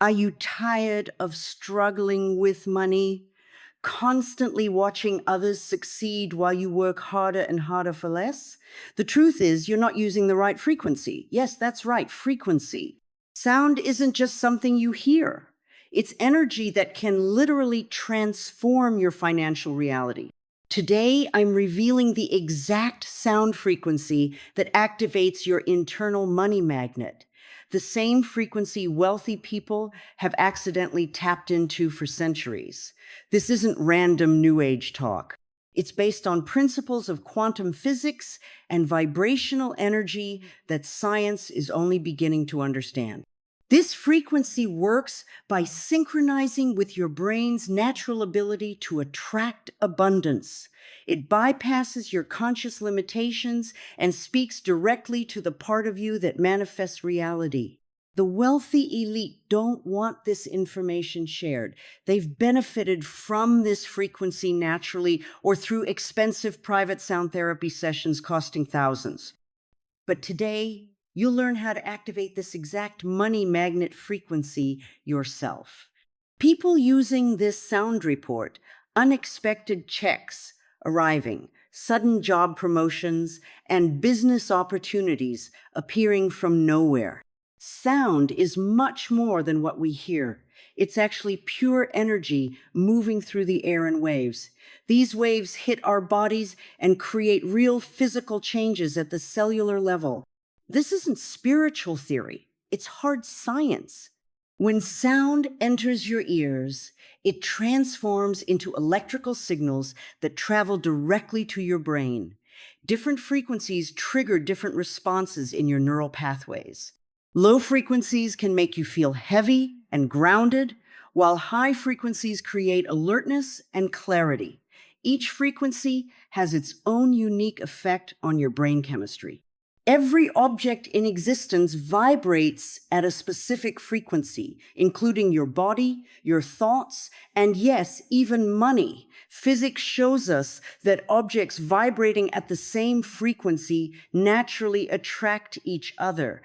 Are you tired of struggling with money? Constantly watching others succeed while you work harder and harder for less? The truth is, you're not using the right frequency. Yes, that's right, frequency. Sound isn't just something you hear, it's energy that can literally transform your financial reality. Today, I'm revealing the exact sound frequency that activates your internal money magnet, the same frequency wealthy people have accidentally tapped into for centuries. This isn't random New Age talk. It's based on principles of quantum physics and vibrational energy that science is only beginning to understand. This frequency works by synchronizing with your brain's natural ability to attract abundance. It bypasses your conscious limitations and speaks directly to the part of you that manifests reality. The wealthy elite don't want this information shared. They've benefited from this frequency naturally or through expensive private sound therapy sessions costing thousands. But today, you'll learn how to activate this exact money magnet frequency yourself. People using this sound report, unexpected checks arriving, sudden job promotions, and business opportunities appearing from nowhere. Sound is much more than what we hear. It's actually pure energy moving through the air in waves. These waves hit our bodies and create real physical changes at the cellular level. This isn't spiritual theory, it's hard science. When sound enters your ears, it transforms into electrical signals that travel directly to your brain. Different frequencies trigger different responses in your neural pathways. Low frequencies can make you feel heavy and grounded, while high frequencies create alertness and clarity. Each frequency has its own unique effect on your brain chemistry. Every object in existence vibrates at a specific frequency, including your body, your thoughts, and yes, even money. Physics shows us that objects vibrating at the same frequency naturally attract each other.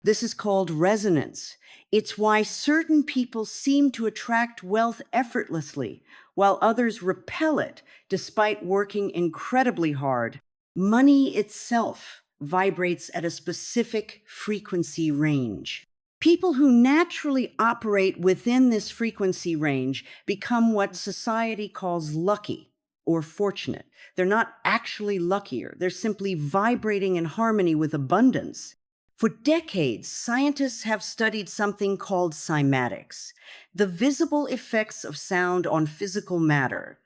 This is called resonance. It's why certain people seem to attract wealth effortlessly, while others repel it despite working incredibly hard. Money itself vibrates at a specific frequency range. People who naturally operate within this frequency range become what society calls lucky or fortunate. They're not actually luckier, they're simply vibrating in harmony with abundance. For decades, scientists have studied something called cymatics, the visible effects of sound on physical matter.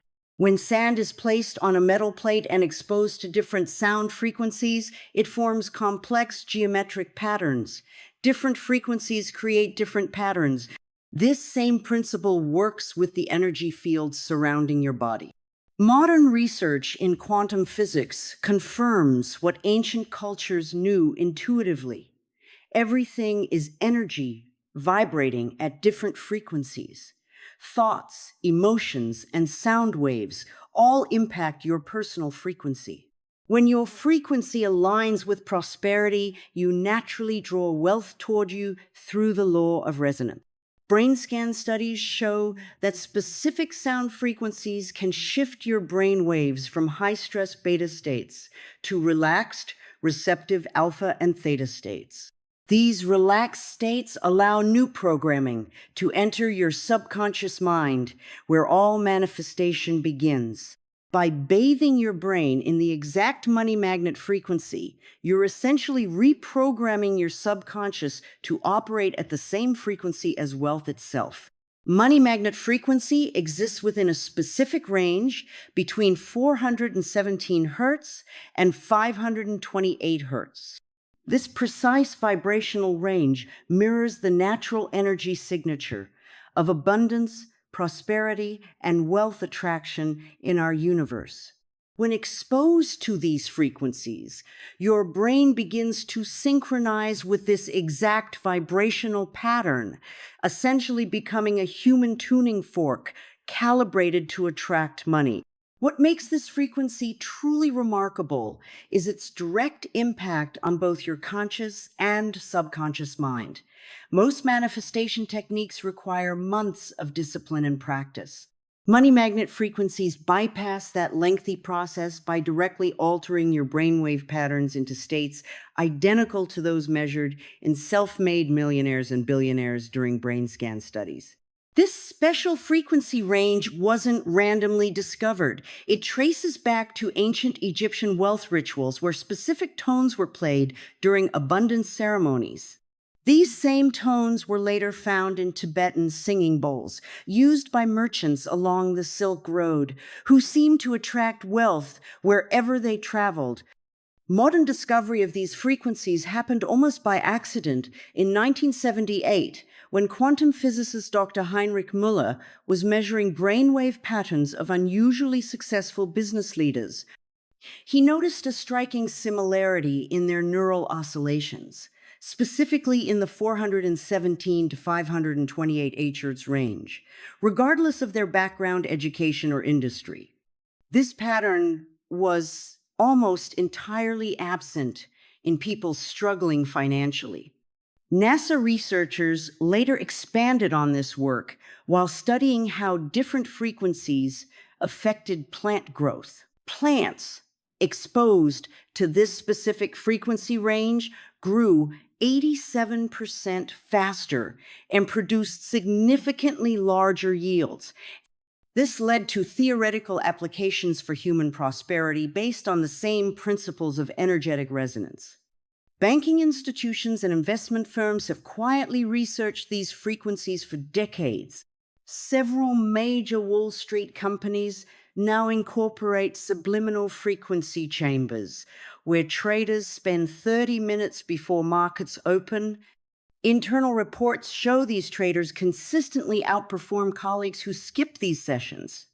When sand is placed on a metal plate and exposed to different sound frequencies, it forms complex geometric patterns. Different frequencies create different patterns. This same principle works with the energy fields surrounding your body. Modern research in quantum physics confirms what ancient cultures knew intuitively. Everything is energy vibrating at different frequencies. Thoughts, emotions, and sound waves all impact your personal frequency. When your frequency aligns with prosperity, you naturally draw wealth toward you through the law of resonance. Brain scan studies show that specific sound frequencies can shift your brain waves from high-stress beta states to relaxed, receptive alpha and theta states. These relaxed states allow new programming to enter your subconscious mind, where all manifestation begins. By bathing your brain in the exact money magnet frequency, you're essentially reprogramming your subconscious to operate at the same frequency as wealth itself. Money magnet frequency exists within a specific range between 417 hertz and 528 hertz. This precise vibrational range mirrors the natural energy signature of abundance, prosperity, and wealth attraction in our universe. When exposed to these frequencies, your brain begins to synchronize with this exact vibrational pattern, essentially becoming a human tuning fork calibrated to attract money. What makes this frequency truly remarkable is its direct impact on both your conscious and subconscious mind. Most manifestation techniques require months of discipline and practice. Money magnet frequencies bypass that lengthy process by directly altering your brainwave patterns into states identical to those measured in self-made millionaires and billionaires during brain scan studies. This special frequency range wasn't randomly discovered. It traces back to ancient Egyptian wealth rituals where specific tones were played during abundance ceremonies. These same tones were later found in Tibetan singing bowls, used by merchants along the Silk Road, who seemed to attract wealth wherever they traveled. Modern discovery of these frequencies happened almost by accident in 1978 when quantum physicist Dr. Heinrich Müller was measuring brainwave patterns of unusually successful business leaders. He noticed a striking similarity in their neural oscillations, specifically in the 417 to 528 Hz range, regardless of their background, education, or industry. This pattern was almost entirely absent in people struggling financially. NASA researchers later expanded on this work while studying how different frequencies affected plant growth. Plants exposed to this specific frequency range grew 87% faster and produced significantly larger yields. This led to theoretical applications for human prosperity based on the same principles of energetic resonance. Banking institutions and investment firms have quietly researched these frequencies for decades. Several major Wall Street companies now incorporate subliminal frequency chambers, where traders spend 30 minutes before markets open. Internal reports show these traders consistently outperform colleagues who skip these sessions.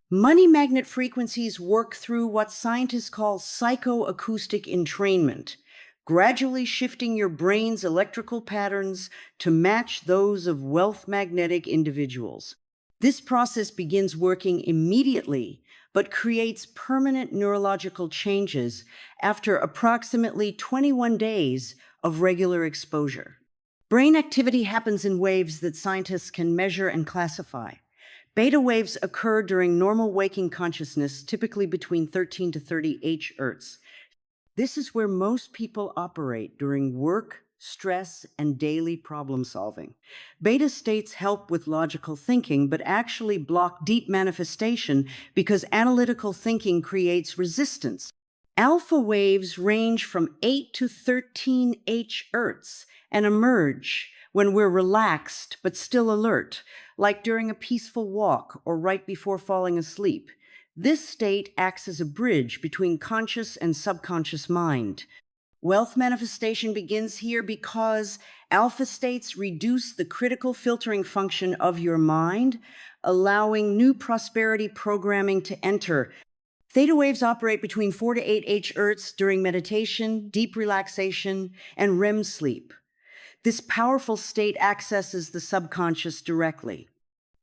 Money magnet frequencies work through what scientists call psychoacoustic entrainment, gradually shifting your brain's electrical patterns to match those of wealth magnetic individuals. This process begins working immediately, but creates permanent neurological changes after approximately 21 days of regular exposure. Brain activity happens in waves that scientists can measure and classify. Beta waves occur during normal waking consciousness, typically between 13 to 30 Hz. This is where most people operate during work, stress, and daily problem solving. Beta states help with logical thinking, but actually block deep manifestation because analytical thinking creates resistance. Alpha waves range from 8 to 13 Hz and emerge when we're relaxed but still alert, like during a peaceful walk or right before falling asleep. This state acts as a bridge between conscious and subconscious mind. Wealth manifestation begins here because alpha states reduce the critical filtering function of your mind, allowing new prosperity programming to enter. Theta waves operate between 4 to 8 Hz during meditation, deep relaxation, and REM sleep. This powerful state accesses the subconscious directly.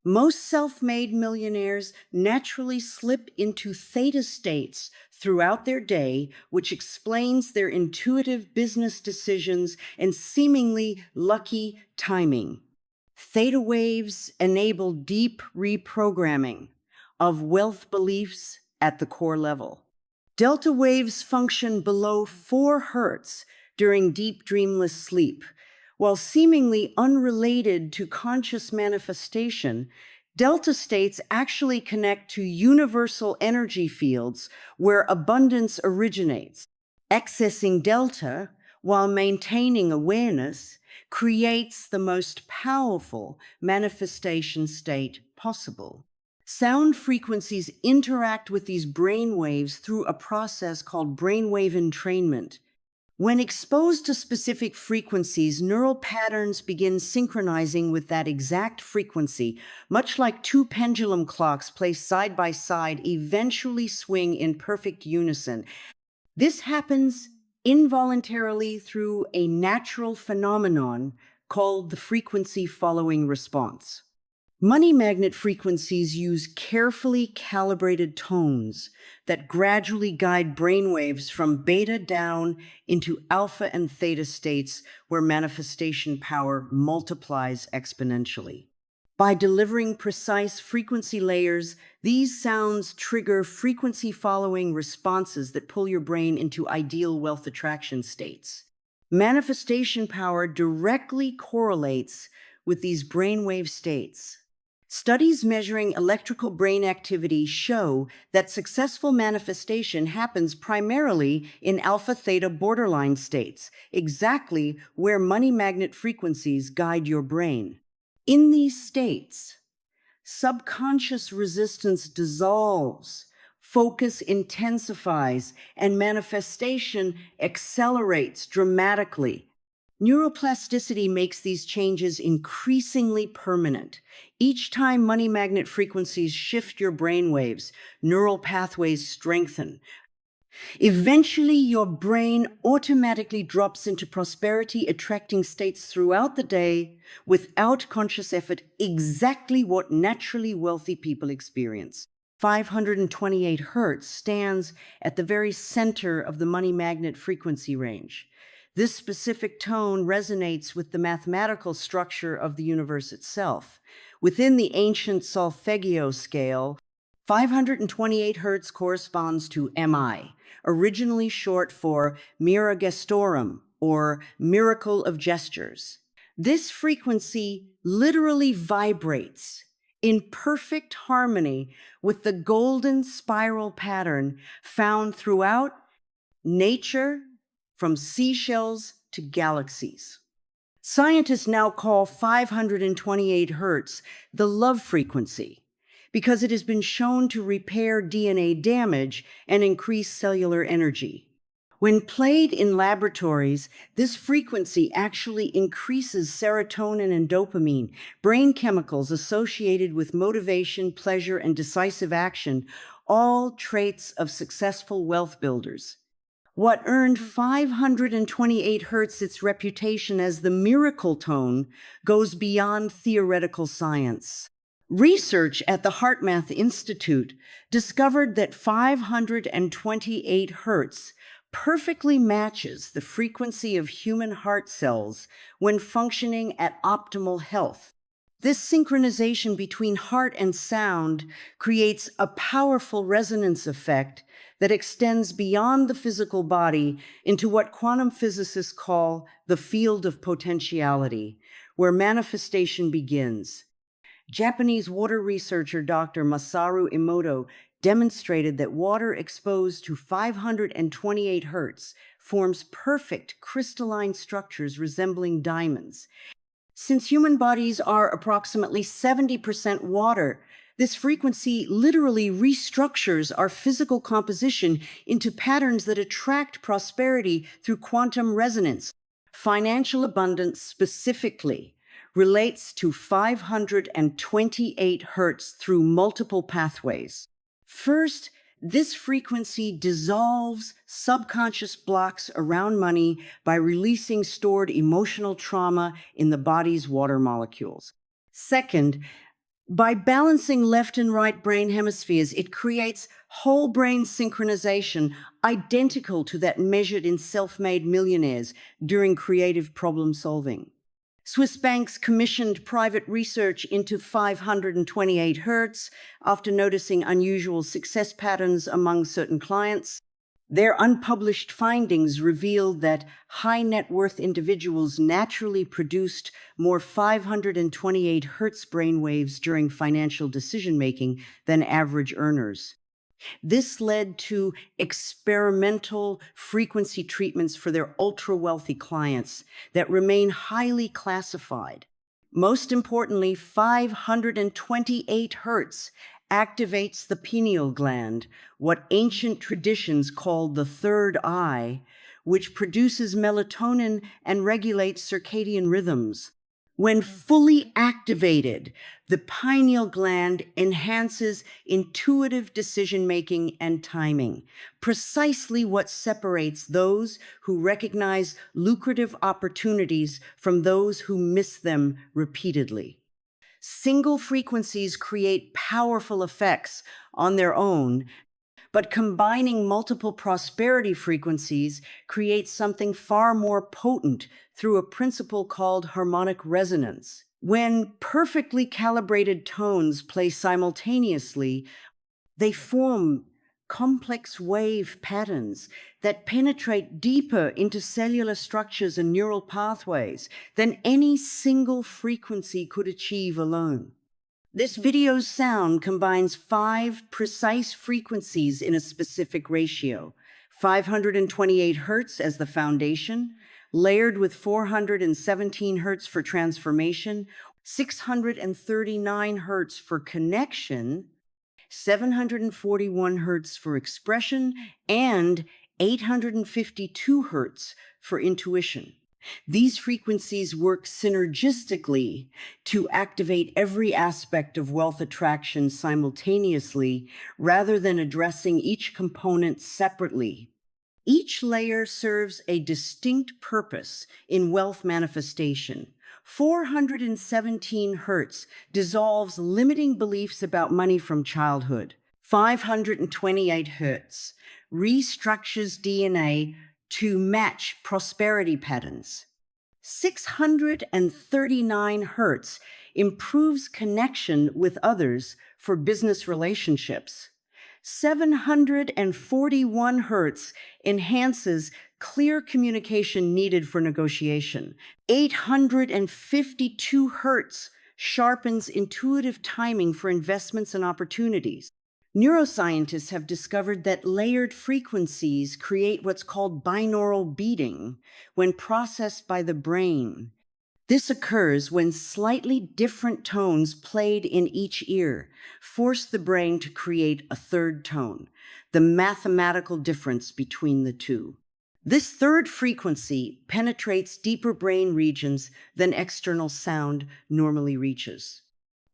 Most self-made millionaires naturally slip into theta states throughout their day, which explains their intuitive business decisions and seemingly lucky timing. Theta waves enable deep reprogramming of wealth beliefs at the core level. Delta waves function below 4 Hz during deep dreamless sleep. While seemingly unrelated to conscious manifestation, delta states actually connect to universal energy fields where abundance originates. Accessing delta while maintaining awareness creates the most powerful manifestation state possible. Sound frequencies interact with these brain waves through a process called brainwave entrainment. When exposed to specific frequencies, neural patterns begin synchronizing with that exact frequency, much like two pendulum clocks placed side by side eventually swing in perfect unison. This happens involuntarily through a natural phenomenon called the frequency following response. Money magnet frequencies use carefully calibrated tones that gradually guide brainwaves from beta down into alpha and theta states where manifestation power multiplies exponentially. By delivering precise frequency layers, these sounds trigger frequency-following responses that pull your brain into ideal wealth attraction states. Manifestation power directly correlates with these brainwave states. Studies measuring electrical brain activity show that successful manifestation happens primarily in alpha-theta borderline states, exactly where money magnet frequencies guide your brain. In these states, subconscious resistance dissolves, focus intensifies, and manifestation accelerates dramatically. Neuroplasticity makes these changes increasingly permanent. Each time money magnet frequencies shift your brain waves, neural pathways strengthen. Eventually, your brain automatically drops into prosperity, attracting states throughout the day without conscious effort, exactly what naturally wealthy people experience. 528 hertz stands at the very center of the money magnet frequency range. This specific tone resonates with the mathematical structure of the universe itself. Within the ancient solfeggio scale, 528 hertz corresponds to MI, originally short for Mira Gestorum, or Miracle of Gestures. This frequency literally vibrates in perfect harmony with the golden spiral pattern found throughout nature, from seashells to galaxies. Scientists now call 528 hertz the love frequency because it has been shown to repair DNA damage and increase cellular energy. When played in laboratories, this frequency actually increases serotonin and dopamine, brain chemicals associated with motivation, pleasure, and decisive action, all traits of successful wealth builders. What earned 528 hertz its reputation as the miracle tone goes beyond theoretical science. Research at the HeartMath Institute discovered that 528 hertz perfectly matches the frequency of human heart cells when functioning at optimal health. This synchronization between heart and sound creates a powerful resonance effect that extends beyond the physical body into what quantum physicists call the field of potentiality, where manifestation begins. Japanese water researcher Dr. Masaru Emoto demonstrated that water exposed to 528 hertz forms perfect crystalline structures resembling diamonds. Since human bodies are approximately 70% water, this frequency literally restructures our physical composition into patterns that attract prosperity through quantum resonance. Financial abundance specifically relates to 528 hertz through multiple pathways. First, this frequency dissolves subconscious blocks around money by releasing stored emotional trauma in the body's water molecules. Second, by balancing left and right brain hemispheres, it creates whole brain synchronization identical to that measured in self-made millionaires during creative problem solving. Swiss banks commissioned private research into 528 hertz after noticing unusual success patterns among certain clients. Their unpublished findings revealed that high net worth individuals naturally produced more 528 hertz brainwaves during financial decision-making than average earners. This led to experimental frequency treatments for their ultra-wealthy clients that remain highly classified. Most importantly, 528 hertz activates the pineal gland, what ancient traditions called the third eye, which produces melatonin and regulates circadian rhythms. When fully activated, the pineal gland enhances intuitive decision-making and timing, precisely what separates those who recognize lucrative opportunities from those who miss them repeatedly. Single frequencies create powerful effects on their own, but combining multiple prosperity frequencies creates something far more potent through a principle called harmonic resonance. When perfectly calibrated tones play simultaneously, they form complex wave patterns that penetrate deeper into cellular structures and neural pathways than any single frequency could achieve alone. This video's sound combines 5 precise frequencies in a specific ratio: 528 hertz as the foundation, layered with 417 hertz for transformation, 639 hertz for connection, 741 hertz for expression, and 852 hertz for intuition. These frequencies work synergistically to activate every aspect of wealth attraction simultaneously rather than addressing each component separately. Each layer serves a distinct purpose in wealth manifestation. 417 hertz dissolves limiting beliefs about money from childhood. 528 hertz restructures DNA to match prosperity patterns. 639 hertz improves connection with others for business relationships. 741 hertz enhances clear communication needed for negotiation. 852 hertz sharpens intuitive timing for investments and opportunities. Neuroscientists have discovered that layered frequencies create what's called binaural beating when processed by the brain. This occurs when slightly different tones played in each ear force the brain to create a third tone, the mathematical difference between the two. This third frequency penetrates deeper brain regions than external sound normally reaches.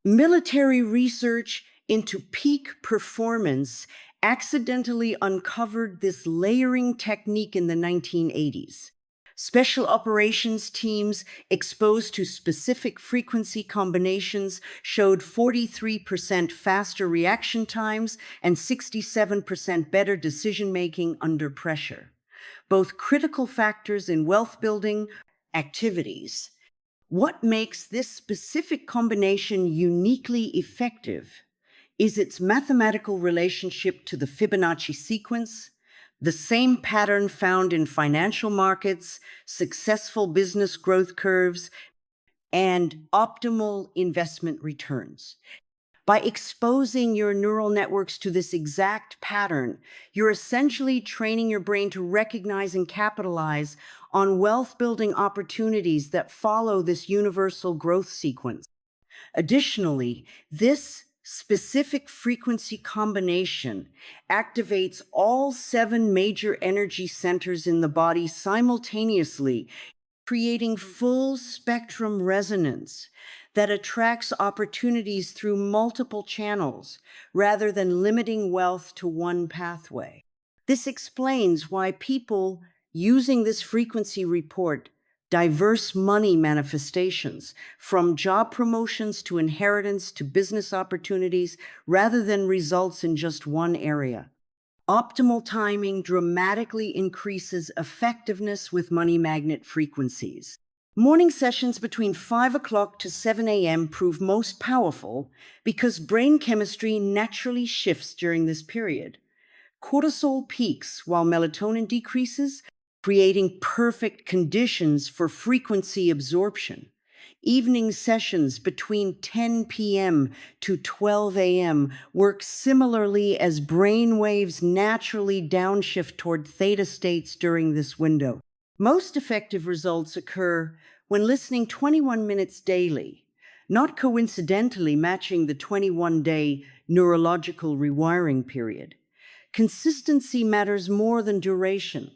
Military research into peak performance accidentally uncovered this layering technique in the 1980s. Special operations teams exposed to specific frequency combinations showed 43% faster reaction times and 67% better decision-making under pressure, both critical factors in wealth-building activities. What makes this specific combination uniquely effective is its mathematical relationship to the Fibonacci sequence, the same pattern found in financial markets, successful business growth curves, and optimal investment returns. By exposing your neural networks to this exact pattern, you're essentially training your brain to recognize and capitalize on wealth-building opportunities that follow this universal growth sequence. Additionally, this specific frequency combination activates all 7 major energy centers in the body simultaneously, creating full spectrum resonance that attracts opportunities through multiple channels rather than limiting wealth to one pathway. This explains why people using this frequency report diverse money manifestations, from job promotions to inheritance to business opportunities, rather than results in just one area. Optimal timing dramatically increases effectiveness with money magnet frequencies. Morning sessions between 5 o'clock to 7 a.m. prove most powerful because brain chemistry naturally shifts during this period. Cortisol peaks while melatonin decreases, creating perfect conditions for frequency absorption. Evening sessions between 10 p.m. to 12 a.m. work similarly as brain waves naturally downshift toward theta states during this window. Most effective results occur when listening 21 minutes daily, not coincidentally matching the 21-day neurological rewiring period. Consistency matters more than duration.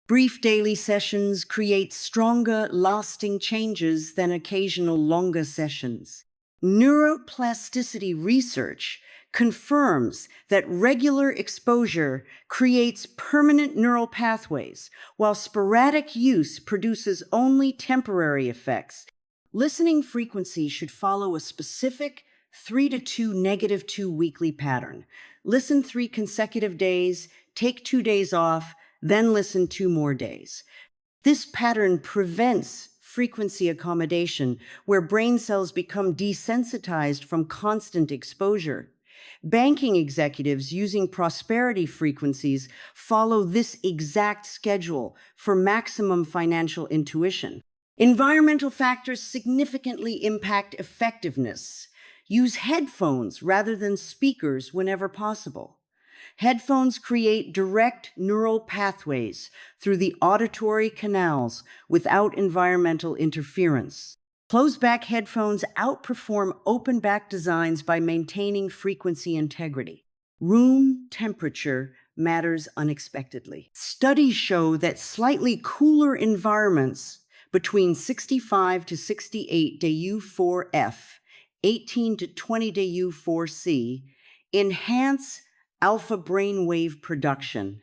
Brief daily sessions create stronger, lasting changes than occasional longer sessions. Neuroplasticity research confirms that regular exposure creates permanent neural pathways, while sporadic use produces only temporary effects. Listening frequency should follow a specific 3 to 2 negative 2 weekly pattern. Listen 3 consecutive days, take 2 days off, then listen 2 more days. This pattern prevents frequency accommodation, where brain cells become desensitized from constant exposure. Banking executives using prosperity frequencies follow this exact schedule for maximum financial intuition. Environmental factors significantly impact effectiveness. Use headphones rather than speakers whenever possible. Headphones create direct neural pathways through the auditory canals without environmental interference. Closed-back headphones outperform open-back designs by maintaining frequency integrity. Room temperature matters unexpectedly. Studies show that slightly cooler environments between 65 to 68 DU4F, 18 to 20 DU4C enhance alpha brainwave production.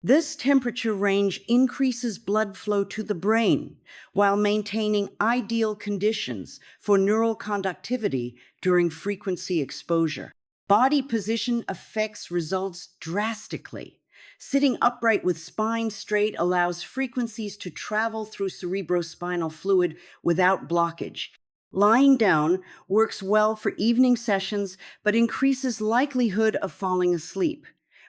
This temperature range increases blood flow to the brain while maintaining ideal conditions for neural conductivity during frequency exposure. Body position affects results drastically. Sitting upright with spine straight allows frequencies to travel through cerebrospinal fluid without blockage. Lying down works well for evening sessions, but increases likelihood of falling asleep,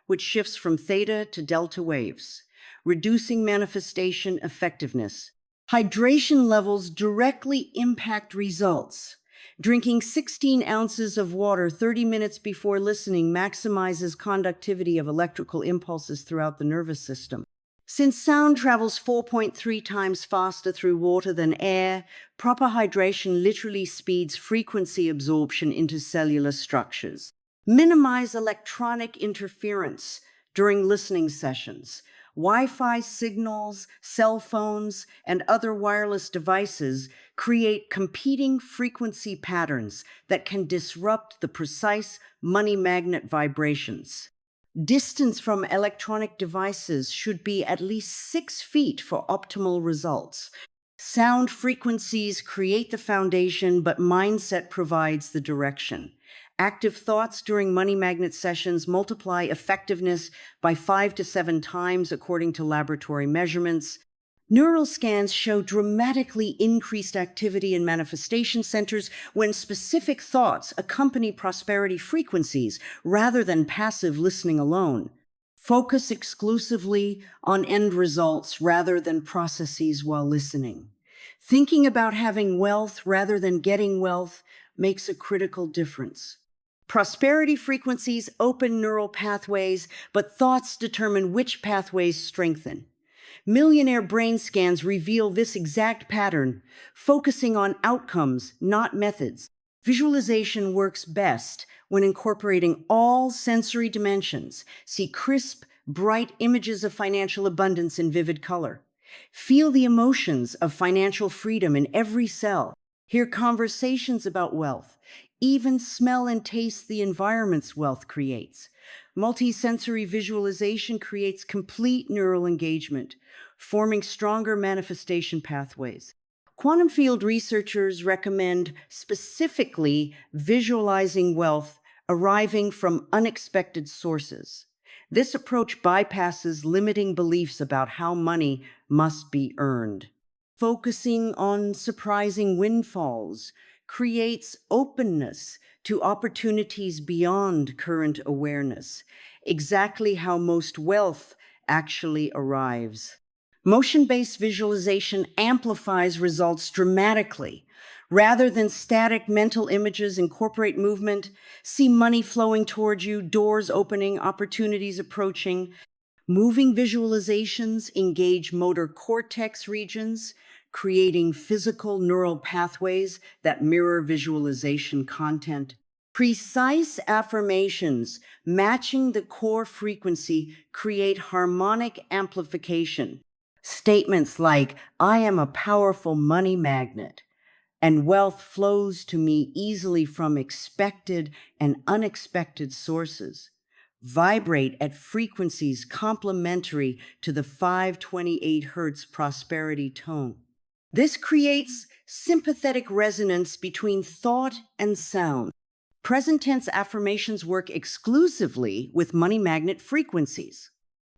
which shifts from theta to delta waves, reducing manifestation effectiveness. Hydration levels directly impact results. Drinking 16 ounces of water 30 minutes before listening maximizes conductivity of electrical impulses throughout the nervous system. Since sound travels 4.3 times faster through water than air, proper hydration literally speeds frequency absorption into cellular structures. Minimize electronic interference during listening sessions. Wi-Fi signals, cell phones, and other wireless devices create competing frequency patterns that can disrupt the precise money magnet vibrations. Distance from electronic devices should be at least 6 feet for optimal results. Sound frequencies create the foundation, but mindset provides the direction. Active thoughts during money magnet sessions multiply effectiveness by 5 to 7 times according to laboratory measurements. Neural scans show dramatically increased activity in manifestation centers when specific thoughts accompany prosperity frequencies rather than passive listening alone. Focus exclusively on end results rather than processes while listening. Thinking about having wealth rather than getting wealth makes a critical difference. Prosperity frequencies open neural pathways, but thoughts determine which pathways strengthen. Millionaire brain scans reveal this exact pattern, focusing on outcomes, not methods. Visualization works best when incorporating all sensory dimensions. See crisp, bright images of financial abundance in vivid color. Feel the emotions of financial freedom in every cell. Hear conversations about wealth. Even smell and taste the environments wealth creates. Multisensory visualization creates complete neural engagement, forming stronger manifestation pathways. Quantum field researchers recommend specifically visualizing wealth arriving from unexpected sources. This approach bypasses limiting beliefs about how money must be earned. Focusing on surprising windfalls creates openness to opportunities beyond current awareness, exactly how most wealth actually arrives. Motion-based visualization amplifies results dramatically. Rather than static mental images, incorporate movement, see money flowing towards you, doors opening, opportunities approaching. Moving visualizations engage motor cortex regions, creating physical neural pathways that mirror visualization content. Precise affirmations matching the core frequency create harmonic amplification. Statements like, "I am a powerful money magnet," and "wealth flows to me easily from expected and unexpected sources," vibrate at frequencies complementary to the 528 Hz prosperity tone. This creates sympathetic resonance between thought and sound. Present tense affirmations work exclusively with money magnet frequencies.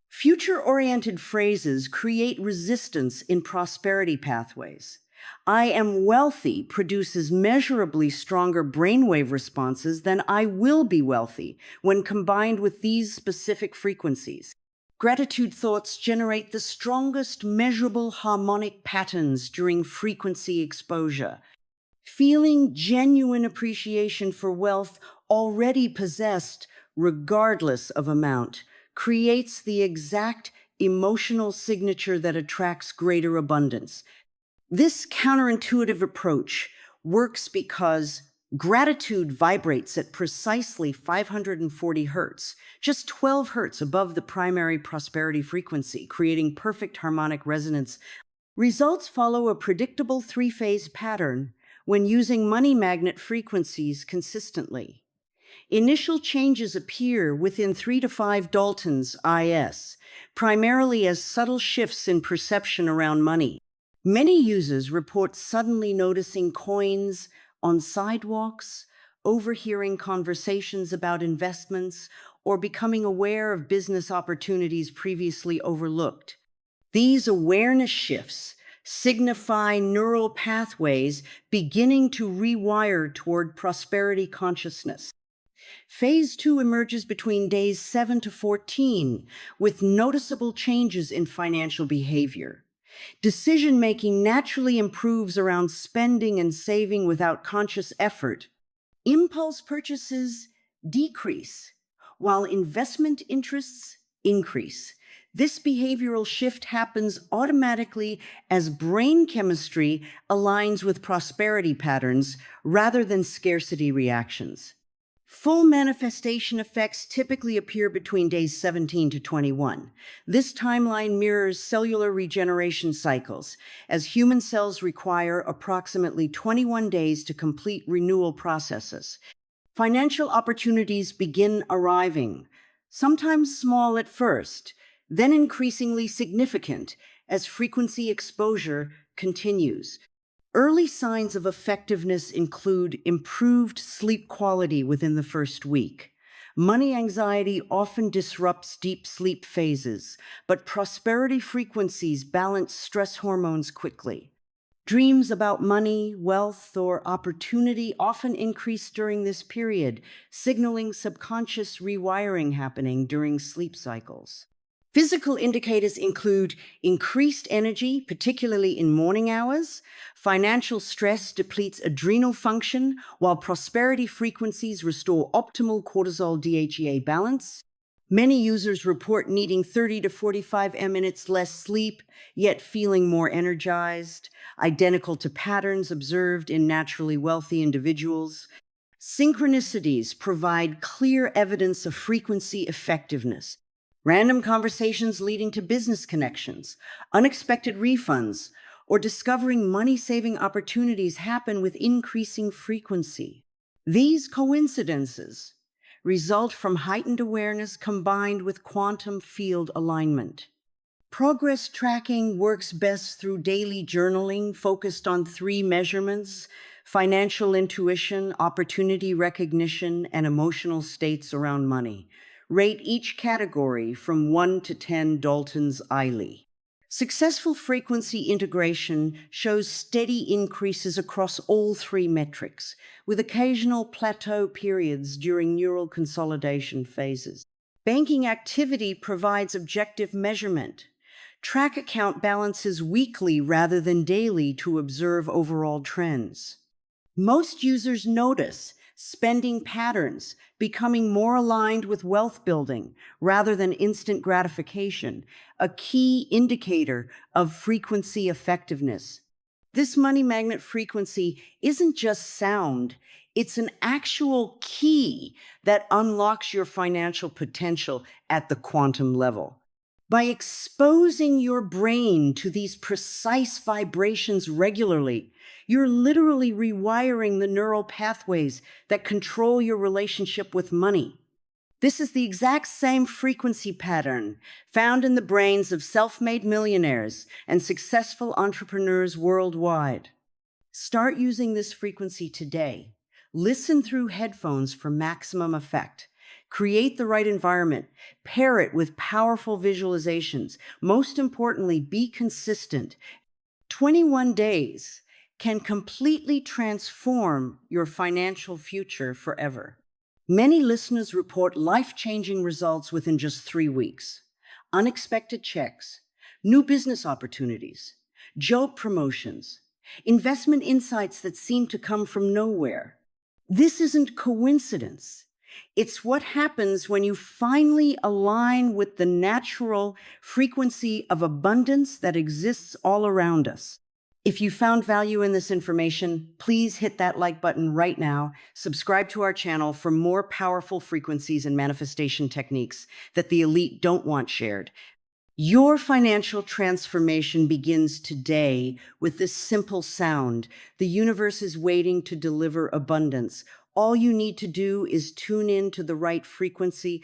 Future-oriented phrases create resistance in prosperity pathways. I am wealthy produces measurably stronger brainwave responses than I will be wealthy when combined with these specific frequencies. Gratitude thoughts generate the strongest measurable harmonic patterns during frequency exposure. Feeling genuine appreciation for wealth already possessed, regardless of amount, creates the exact emotional signature that attracts greater abundance. This counterintuitive approach works because gratitude vibrates at precisely 540 hertz, just 12 hertz above the primary prosperity frequency, creating perfect harmonic resonance. Results follow a predictable three-phase pattern when using money magnet frequencies consistently. Initial changes appear within 3 to 5 Daltons IS, primarily as subtle shifts in perception around money. Many users report suddenly noticing coins on sidewalks, overhearing conversations about investments, or becoming aware of business opportunities previously overlooked. These awareness shifts signify neural pathways beginning to rewire toward prosperity consciousness. Phase 2 emerges between days 7 to 14, with noticeable changes in financial behavior. Decision-making naturally improves around spending and saving without conscious effort. Impulse purchases decrease, while investment interests increase. This behavioral shift happens automatically as brain chemistry aligns with prosperity patterns rather than scarcity reactions. Full manifestation effects typically appear between days 17 to 21. This timeline mirrors cellular regeneration cycles, as human cells require approximately 21 days to complete renewal processes. Financial opportunities begin arriving, sometimes small at first, then increasingly significant as frequency exposure continues. Early signs of effectiveness include improved sleep quality within the first week. Money anxiety often disrupts deep sleep phases, but prosperity frequencies balance stress hormones quickly. Dreams about money, wealth, or opportunity often increase during this period, signaling subconscious rewiring happening during sleep cycles. Physical indicators include increased energy, particularly in morning hours. Financial stress depletes adrenal function, while prosperity frequencies restore optimal cortisol DHEA balance. Many users report needing 30 to 45 minutes less sleep, yet feeling more energized, identical to patterns observed in naturally wealthy individuals. Synchronicities provide clear evidence of frequency effectiveness. Random conversations leading to business connections, unexpected refunds, or discovering money-saving opportunities happen with increasing frequency. These coincidences result from heightened awareness combined with quantum field alignment. Progress tracking works best through daily journaling focused on three measurements: financial intuition, opportunity recognition, and emotional states around money. Rate each category from 1 to 10 Daltons Eiley. Successful frequency integration shows steady increases across all three metrics, with occasional plateau periods during neural consolidation phases. Banking activity provides objective measurement. Track account balances weekly rather than daily to observe overall trends. Most users notice spending patterns becoming more aligned with wealth building rather than instant gratification, a key indicator of frequency effectiveness. This money magnet frequency isn't just sound, it's an actual key that unlocks your financial potential at the quantum level. By exposing your brain to these precise vibrations regularly, you're literally rewiring the neural pathways that control your relationship with money. This is the exact same frequency pattern found in the brains of self-made millionaires and successful entrepreneurs worldwide. Start using this frequency today. Listen through headphones for maximum effect. Create the right environment. Pair it with powerful visualizations. Most importantly, be consistent. 21 days can completely transform your financial future forever. Many listeners report life-changing results within just 3 weeks. Unexpected checks, new business opportunities, job promotions, investment insights that seem to come from nowhere. This isn't coincidence. It's what happens when you finally align with the natural frequency of abundance that exists all around us. If you found value in this information, please hit that like button right now. Subscribe to our channel for more powerful frequencies and manifestation techniques that the elite don't want shared. Your financial transformation begins today with this simple sound. The universe is waiting to deliver abundance. All you need to do is tune in to the right frequency,